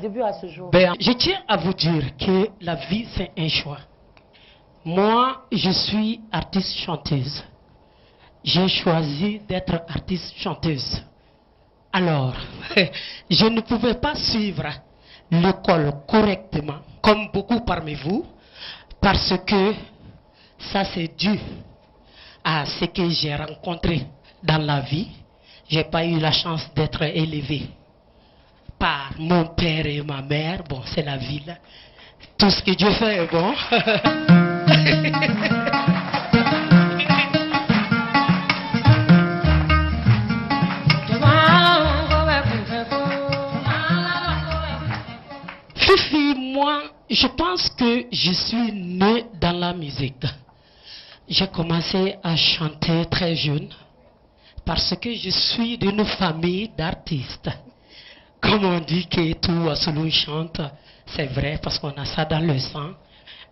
Début à ce jour. Ben, je tiens à vous dire que la vie, c'est un choix. Moi, je suis artiste-chanteuse. J'ai choisi d'être artiste-chanteuse. Alors, je ne pouvais pas suivre l'école correctement, comme beaucoup parmi vous, parce que ça, c'est dû à ce que j'ai rencontré dans la vie. Je n'ai pas eu la chance d'être élevé par mon père et ma mère. Bon, c'est la vie là. Tout ce que Dieu fait est bon. Fifi, moi, je pense que je suis né dans la musique. J'ai commencé à chanter très jeune parce que je suis d'une famille d'artistes. Comme on dit que tout Wassoulou chante, c'est vrai parce qu'on a ça dans le sang.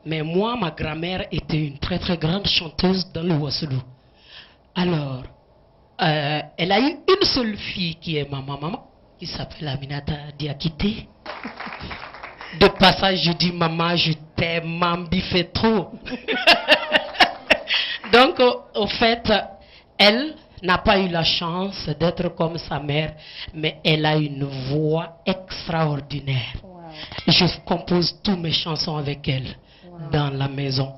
Mais moi, ma grand-mère était une très très grande chanteuse dans le Wassoulou. Alors, elle a eu une seule fille qui est ma maman, qui s'appelle Aminata Diakité. De passage, je dis maman, je t'aime, Mambi fait trop. Donc, au fait, elle n'a pas eu la chance d'être comme sa mère, mais elle a une voix extraordinaire. Wow. Je compose toutes mes chansons avec elle dans la maison.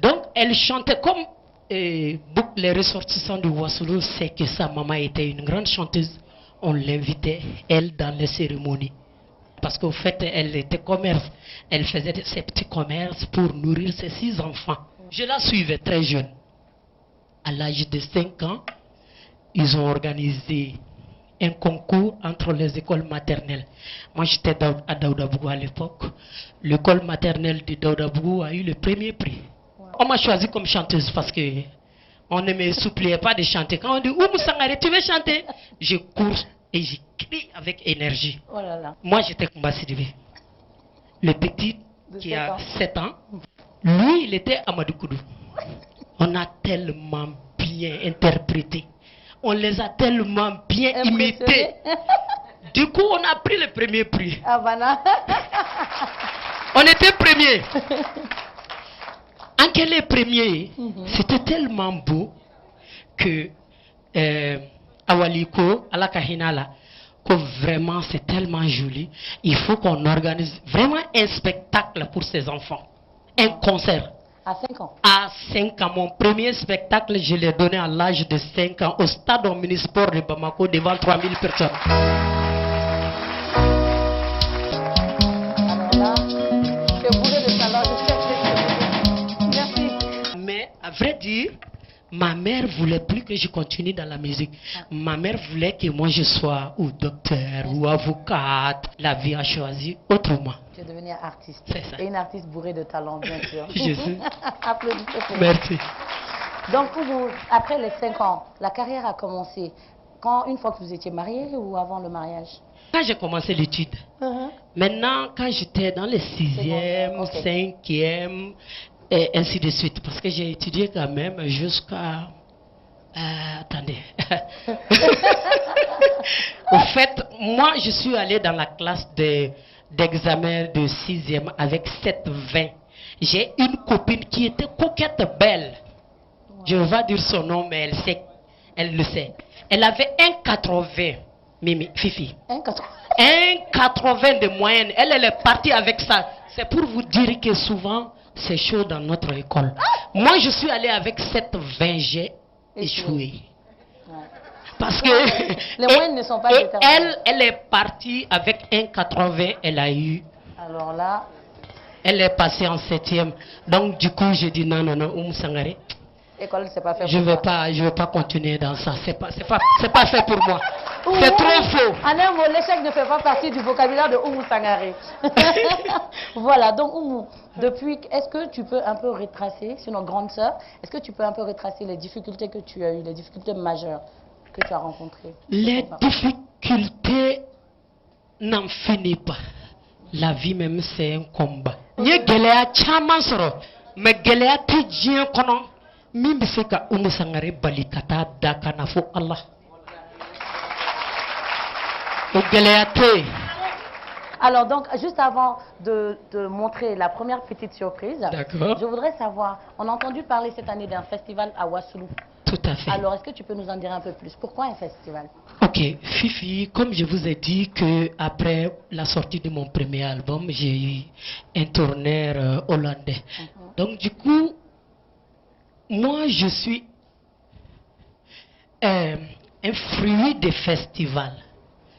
Donc, elle chantait comme les ressortissants du Wassoulou, c'est que sa maman était une grande chanteuse. On l'invitait, elle, dans les cérémonies. Parce qu'au fait, elle était commerce. Elle faisait ses petits commerces pour nourrir ses 6 enfants. Je la suivais très jeune. À l'âge de 5 ans, ils ont organisé un concours entre les écoles maternelles. Moi, j'étais à Daoudabougou à l'époque. L'école maternelle de Daoudabougou a eu le premier prix. Wow. On m'a choisi comme chanteuse parce que on ne me suppliait pas de chanter. Quand on dit « Oumou Sangare, tu veux chanter ?» Je cours et je crie avec énergie. Oh là là. Moi, j'étais Koumba Sidibé. Le petit qui a 7 ans, lui, il était à Madoukoudou. On a tellement bien interprété. On les a tellement bien imités. Du coup, on a pris le premier prix. Ah, voilà. On était premier. En quel est premier? C'était tellement beau que Awaliko, Alakahinala, que vraiment c'est tellement joli. Il faut qu'on organise vraiment un spectacle pour ces enfants. Un concert. À 5 ans? À 5 ans. Mon premier spectacle, je l'ai donné à l'âge de 5 ans au stade omnisport de Bamako devant 3000 personnes. Alors là, c'est bourré de talent, je sais que c'est. Merci. Mais à vrai dire, ma mère voulait plus que je continue dans la musique. Ma mère voulait que moi je sois ou docteur ou avocate. La vie a choisi autrement. Tu es devenue artiste. C'est ça. Et une artiste bourrée de talent, bien sûr. Je sais. Applaudissez. Merci. Donc, après les 5 ans, la carrière a commencé une fois que vous étiez mariée ou avant le mariage? Quand j'ai commencé l'étude. Maintenant, quand j'étais dans les 6e, 5e, et ainsi de suite. Parce que j'ai étudié quand même jusqu'à... attendez. Au fait, moi, je suis allé dans la classe d'examen de 6e avec 7,20. J'ai une copine qui était coquette, belle. Wow. Je ne vais pas dire son nom, mais elle le sait. Elle avait 1,80. Mimi, Fifi. 1,80 de moyenne. Elle est partie avec ça. C'est pour vous dire que souvent, c'est chaud dans notre école. Moi, je suis allé avec 7,20. J'ai échoué. Ouais. Parce que les moyennes ne sont pas déterminées. Elle est partie avec 1,80. Elle a eu. Alors là. Elle est passée en 7e. Donc, du coup, j'ai dit non, Oumou Sangare. École, c'est pas fait je vais pas continuer dans ça. C'est pas fait pour moi. C'est trop faux. En un mot, l'échec ne fait pas partie du vocabulaire de Oumou Sangare. Voilà, donc Oumou, depuis, est-ce que tu peux un peu retracer, c'est notre grande sœur, est-ce que tu peux un peu retracer les difficultés que tu as eues, les difficultés majeures que tu as rencontrées? Les difficultés n'en finissent pas. La vie même, c'est un combat. Mais Mimbi seka Oumou Sangare balikata dakana fo Allah. O geleate. Alors, donc, juste avant de montrer la première petite surprise, je voudrais savoir, on a entendu parler cette année d'un festival à Wassoulou. Tout à fait. Alors, est-ce que tu peux nous en dire un peu plus? Pourquoi un festival? Ok, Fifi, comme je vous ai dit que après la sortie de mon premier album, j'ai eu un tourneur hollandais. Donc, du coup, moi, je suis un fruit des festivals.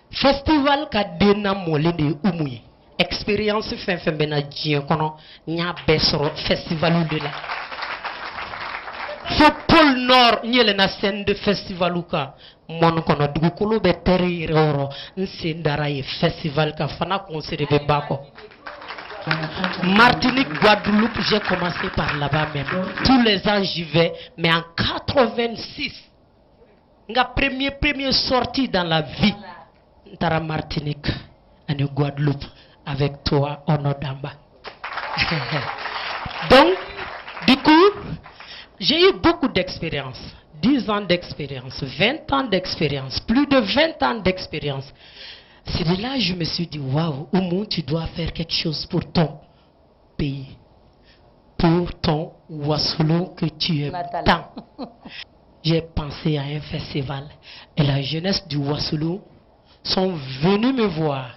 Festival kadena mole de umui. Expérience fin bena djien kono nya besoro festival de la. Fo pôle nord nyele na scène de festival ka mon kono dugukolo be teri roro nsendara ye festival ka fana concert be bako. Martinique, Guadeloupe, j'ai commencé par là-bas même. Tous les ans j'y vais, mais en 86, la première sortie dans la vie, Tara Martinique, en Guadeloupe, avec toi, Onodamba. Donc, du coup, j'ai eu beaucoup d'expérience. 10 ans d'expérience, 20 ans d'expérience, plus de 20 ans d'expérience. C'est de là que je me suis dit, waouh, Oumou, tu dois faire quelque chose pour ton pays, pour ton Wassoulou que tu aimes tant. J'ai pensé à un festival et la jeunesse du Wassoulou sont venus me voir.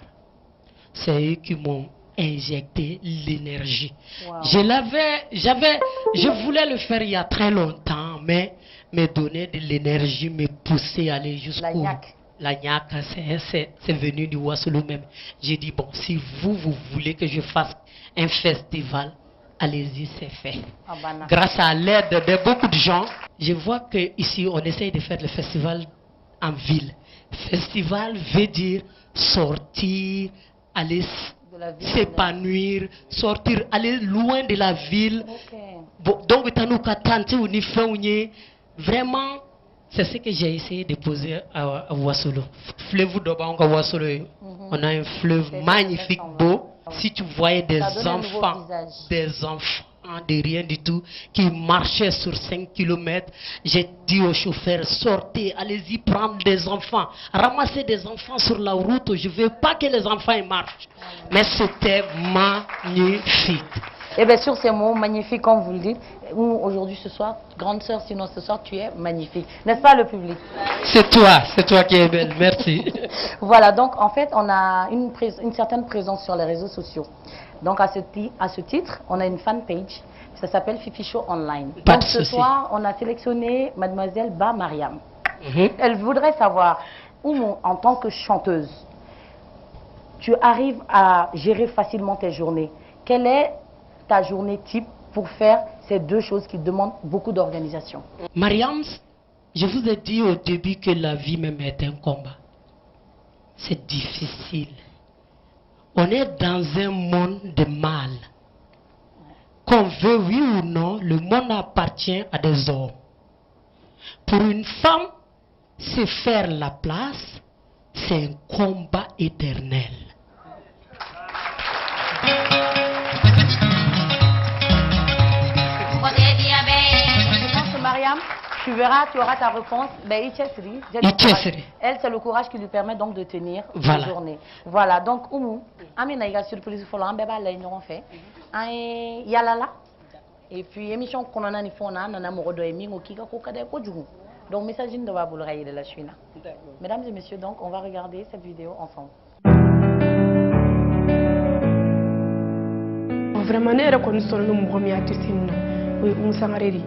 C'est eux qui m'ont injecté l'énergie. Wow. Je voulais le faire il y a très longtemps, mais me donner de l'énergie, me pousser à aller jusqu'au... La Nyaka, c'est venu du Wassoulou même. J'ai dit, bon, si vous voulez que je fasse un festival, allez-y, c'est fait. Grâce à l'aide de beaucoup de gens, je vois qu'ici, on essaye de faire le festival en ville. Festival veut dire sortir, aller s'épanouir, sortir, aller loin de la ville. Bon, donc, vraiment, c'est ce que j'ai essayé de poser à Wassoulou. Fleuve d'Obanga Wassoulou, on a un fleuve magnifique, beau. Si tu voyais des enfants de rien du tout, qui marchaient sur 5 km, j'ai dit au chauffeur, sortez, allez-y prendre des enfants, ramassez des enfants sur la route, je ne veux pas que les enfants y marchent. Mais c'était magnifique. Et bien sur ces mots magnifiques, comme vous le dites, aujourd'hui ce soir, grande sœur, sinon ce soir tu es magnifique. N'est-ce pas le public? C'est toi qui es belle, merci. Voilà, donc en fait on a une certaine présence sur les réseaux sociaux. Donc à ce titre, on a une fan page, ça s'appelle Fifi Show Online. Donc ce soir, on a sélectionné Mademoiselle Ba Mariam. Elle voudrait savoir, en tant que chanteuse, tu arrives à gérer facilement tes journées. Quelle est ta journée type pour faire ces deux choses qui demandent beaucoup d'organisation? Mariam, je vous ai dit au début que la vie même est un combat. C'est difficile. On est dans un monde de mal. Qu'on veut, oui ou non, le monde appartient à des hommes. Pour une femme, se faire la place, c'est un combat éternel. Mariam, tu verras, tu auras ta réponse. Ben, elle, c'est le courage qui lui permet donc de tenir la journée. Voilà, donc, Oumou, Amina, il y a surprise pour l'un, bébé, là, ils nous ont fait. Il y a là. Et puis, émission qu'on a fait, on a un amoureux de Emi, qui a fait donc, message de Waboulraï de la Chine. Mesdames et messieurs, donc, on va regarder cette vidéo ensemble. Vraiment, ne reconnaissons le mot mi artiste oui Moussangareri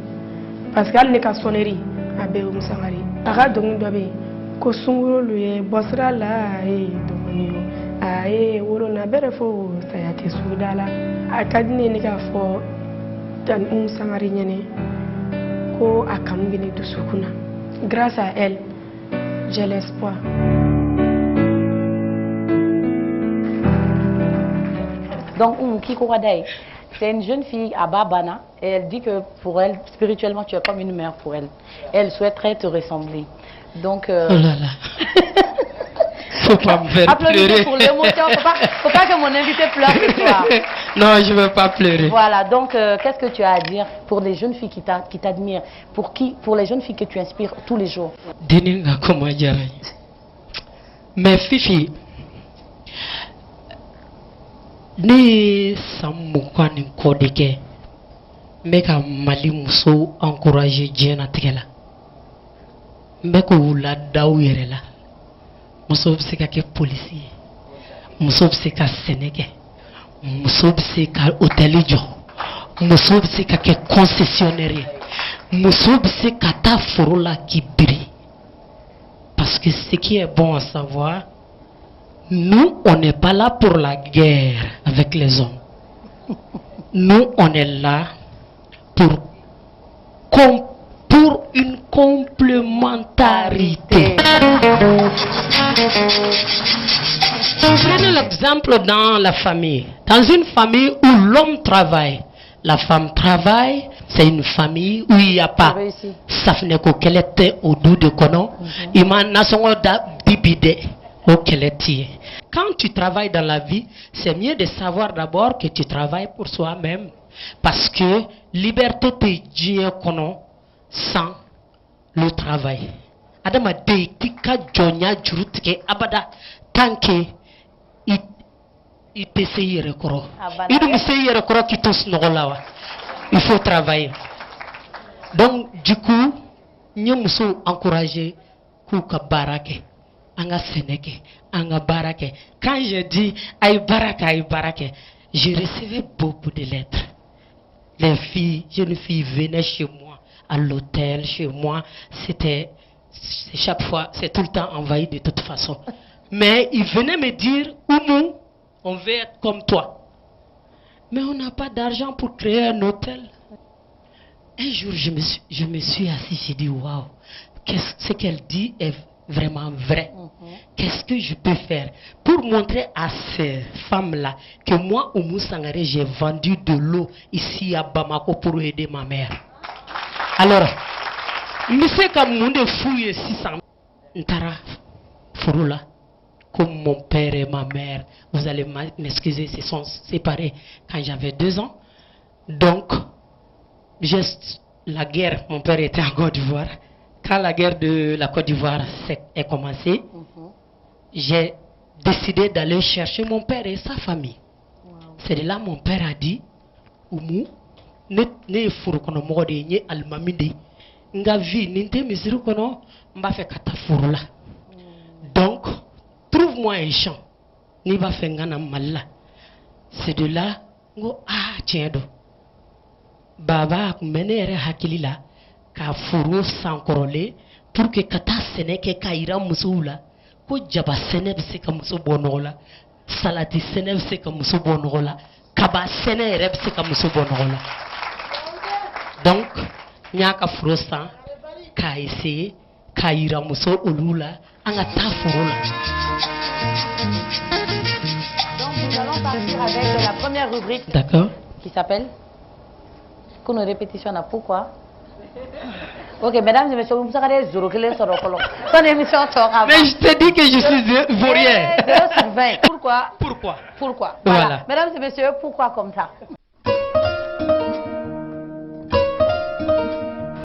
parce qu'elle n'est qu'à sonnerie à Béo Moussangari. Arrête donc d'abé ko sunguro le bosra la et domino aé woro na berefo sayate soudala akadine ne ka fo tan Moussangari nyene ko akanu bini dusukuna. Grâce à elle, j'ai l'espoir. Donc, Kiko Wadaï, c'est une jeune fille à Babana et elle dit que pour elle, spirituellement, tu es comme une mère pour elle. Elle souhaiterait te ressembler. Donc, oh là là. Faut pas me faire pleurer. Pour l'émotion, faut pas que mon invité pleure ce soir. Non, je veux pas pleurer. Voilà, donc qu'est-ce que tu as à dire pour les jeunes filles qui t'admirent, pour les jeunes filles que tu inspires tous les jours? Deninga comment dire. Mais Fifi, Ni Samukwani Kodike. Meka Mali Muso encourager Diana Tegela. Mbeko wula daw yere la. Muso bɛ se ka kɛ polisi ye. Muso bɛ se ka sɛnɛ kɛ. Muso bɛ se ka hôtel jɔ. Muso bɛ se ka kɛ concessionnaire ye. Muso bɛ se ka taa foro la k'i biri. Parce que ce qui est bon à savoir, nous on n'est pas là pour la guerre avec les hommes. Nous on est là pour une complémentarité. Prenez l'exemple dans la famille. Dans une famille où l'homme travaille, la femme travaille, c'est une famille où il n'y a pas Safneko Kelete au doux de Kono, Iman Nasongo da Bibide au Keleti. Quand tu travailles dans la vie, c'est mieux de savoir d'abord que tu travailles pour soi-même. Parce que liberté te dit Kono sans le travail. Adama de tika jonya jurutke abada tanke il peut essayer rekoro. Il me essayer rekoro qui tous nogolawa. Il faut travailler. Donc du coup, nous muso encourager kuka barake, anga seneke, anga barake. Quand je dis ay barake, je recevais beaucoup de lettres. Les filles, jeunes filles venaient chez moi à l'hôtel, chez moi, c'était chaque fois, c'est tout le temps envahi de toute façon. Mais ils venaient me dire, Oumou, on veut être comme toi. Mais on n'a pas d'argent pour créer un hôtel. Un jour, je me suis assis, j'ai dit, waouh, ce qu'elle dit est vraiment vrai. Qu'est-ce que je peux faire pour montrer à ces femmes-là que moi, Oumou Sangaré, j'ai vendu de l'eau ici à Bamako pour aider ma mère. Alors, je sais comme mon fouille 600 Ntara Furula, comme mon père et ma mère, vous allez m'excuser, se sont séparés quand j'avais 2 ans. Donc, juste la guerre, mon père était en Côte d'Ivoire. Quand la guerre de la Côte d'Ivoire est commencée, j'ai décidé d'aller chercher mon père et sa famille. C'est de là mon père a dit, Oumou, ne furu kono mogo de nye almamide nga vie ninte misiru kono mba fe kata furu la. Donc trouve-moi un champ ni ba fe ngana malla. C'est de là ngo tiens do baba menere hakili la ka furu sankorole pour que kata seneke kaira musula ko jaba seneb se ka muso bonola salati seneb se ka muso bonola kaba sene reb se ka muso bonola. Donc, nyaka frosa ka essayer ka ira muso olula anga ta forola. Donc nous allons partir avec la première rubrique. D'accord. Qui s'appelle qu'on répétition à pourquoi. Ok, mesdames et messieurs, vous avez des ton émission sera. Mais je te dis que je suis vaurien. Pourquoi? Pourquoi? Voilà. Voilà. Mesdames et messieurs, pourquoi comme ça?